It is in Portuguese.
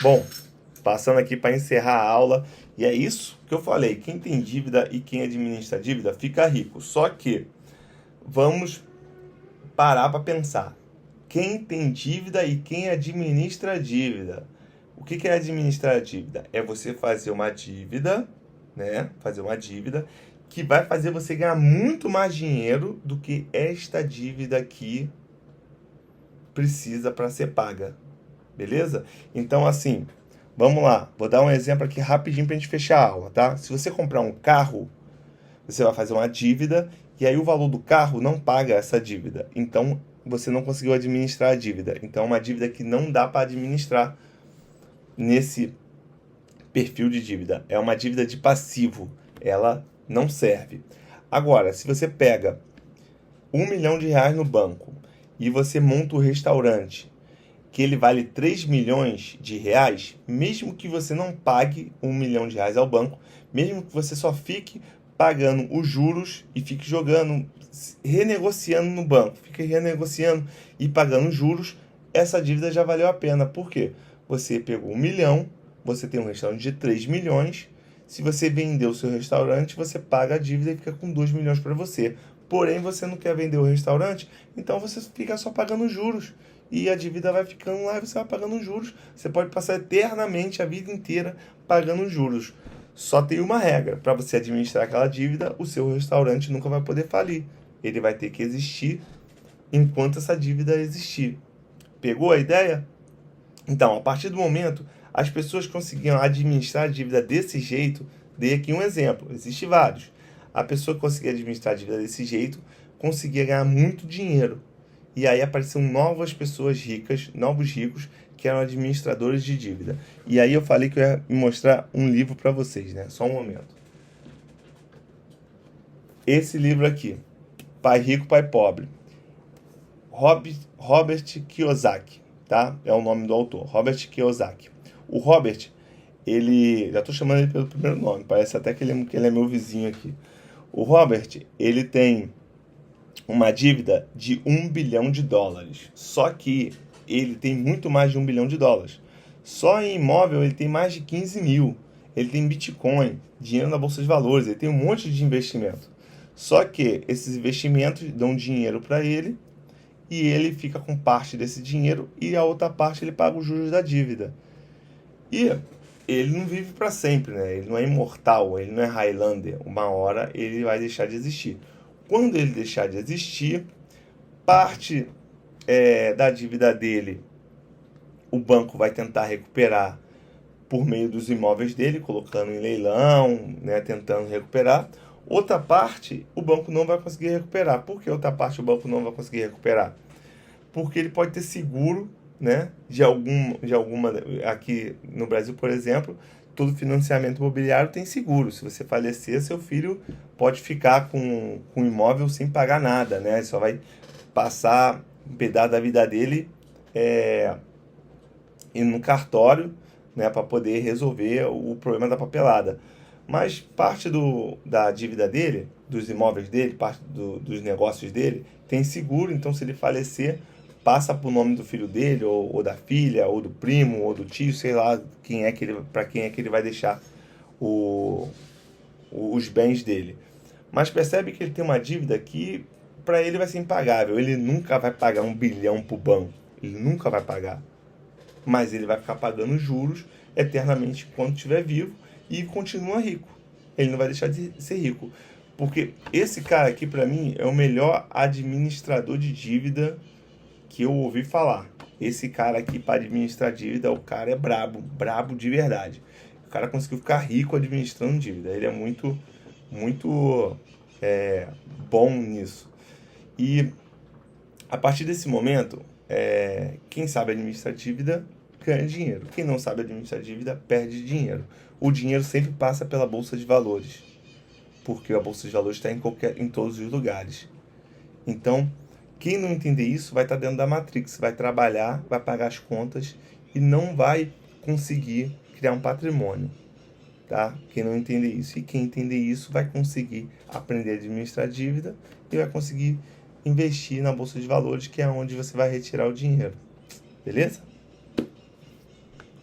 Bom, passando aqui para encerrar a aula, e é isso que eu falei, quem tem dívida e quem administra dívida fica rico. Só que vamos parar para pensar. Quem tem dívida e quem administra a dívida. O que é administrar a dívida? É você fazer uma dívida, né? Fazer uma dívida que vai fazer você ganhar muito mais dinheiro do que esta dívida aqui precisa para ser paga. Beleza? Então, assim, vamos lá. Vou dar um exemplo aqui rapidinho para a gente fechar a aula, tá? Se você comprar um carro, você vai fazer uma dívida e aí o valor do carro não paga essa dívida. Então, você não conseguiu administrar a dívida. Então, é uma dívida que não dá para administrar nesse perfil de dívida. É uma dívida de passivo. Ela não serve. Agora, se você pega R$ 1 milhão no banco e você monta um restaurante que ele vale 3 milhões de reais, mesmo que você não pague R$ 1 milhão ao banco, mesmo que você só fique pagando os juros e fique jogando, renegociando no banco, fique renegociando e pagando juros, essa dívida já valeu a pena. Por quê? Você pegou 1 milhão, você tem um restaurante de 3 milhões, se você vender o seu restaurante, você paga a dívida e fica com 2 milhões para você. Porém, você não quer vender o restaurante, então você fica só pagando juros. E a dívida vai ficando lá e você vai pagando juros. Você pode passar eternamente a vida inteira pagando juros. Só tem uma regra: para você administrar aquela dívida, o seu restaurante nunca vai poder falir. Ele vai ter que existir enquanto essa dívida existir. Pegou a ideia? Então, a partir do momento, as pessoas conseguiam administrar a dívida desse jeito. Dei aqui um exemplo, existem vários. A pessoa que conseguia administrar a dívida desse jeito conseguia ganhar muito dinheiro. E aí apareceram novas pessoas ricas, novos ricos, que eram administradores de dívida. E aí eu falei que eu ia mostrar um livro para vocês, né? Só um momento. Esse livro aqui, Pai Rico, Pai Pobre. Robert Kiyosaki, tá? É o nome do autor, Robert Kiyosaki. O Robert, ele... Já estou chamando ele pelo primeiro nome, parece até que ele é meu vizinho aqui. O Robert, ele tem uma dívida de US$ 1 bilhão. Só que ele tem muito mais de US$ 1 bilhão. Só em imóvel ele tem mais de 15 mil. Ele tem Bitcoin, dinheiro na Bolsa de Valores, ele tem um monte de investimento. Só que esses investimentos dão dinheiro para ele e ele fica com parte desse dinheiro e a outra parte ele paga os juros da dívida. E ele não vive para sempre, né? Ele não é imortal, ele não é Highlander. Uma hora ele vai deixar de existir. Quando ele deixar de existir, parte da dívida dele, o banco vai tentar recuperar por meio dos imóveis dele, colocando em leilão, né, tentando recuperar. Outra parte, o banco não vai conseguir recuperar. Por que outra parte o banco não vai conseguir recuperar? Porque ele pode ter seguro, né, de alguma... Aqui no Brasil, por exemplo, todo financiamento imobiliário tem seguro. Se você falecer, seu filho pode ficar com o imóvel sem pagar nada, né? Ele só vai passar um pedaço da vida dele indo no cartório, né, para poder resolver o problema da papelada. Mas parte da dívida dele, dos imóveis dele, parte dos negócios dele, tem seguro. Então, se ele falecer, passa para o nome do filho dele, ou da filha, ou do primo, ou do tio, sei lá para quem é que ele vai deixar os bens dele. Mas percebe que ele tem uma dívida que para ele vai ser impagável. Ele nunca vai pagar 1 bilhão para o banco. Ele nunca vai pagar. Mas ele vai ficar pagando juros eternamente enquanto estiver vivo e continua rico. Ele não vai deixar de ser rico. Porque esse cara aqui, para mim, é o melhor administrador de dívida que eu ouvi falar. Esse cara aqui, para administrar dívida, o cara é brabo, brabo de verdade. O cara conseguiu ficar rico administrando dívida. Ele é muito, muito bom nisso. E a partir desse momento, quem sabe administrar dívida ganha dinheiro. Quem não sabe administrar dívida perde dinheiro. O dinheiro sempre passa pela Bolsa de Valores, porque a Bolsa de Valores está em todos os lugares. Então, quem não entender isso vai estar dentro da Matrix, vai trabalhar, vai pagar as contas e não vai conseguir criar um patrimônio, tá? Quem não entender isso. E quem entender isso vai conseguir aprender a administrar dívida e vai conseguir investir na Bolsa de Valores, que é onde você vai retirar o dinheiro. Beleza?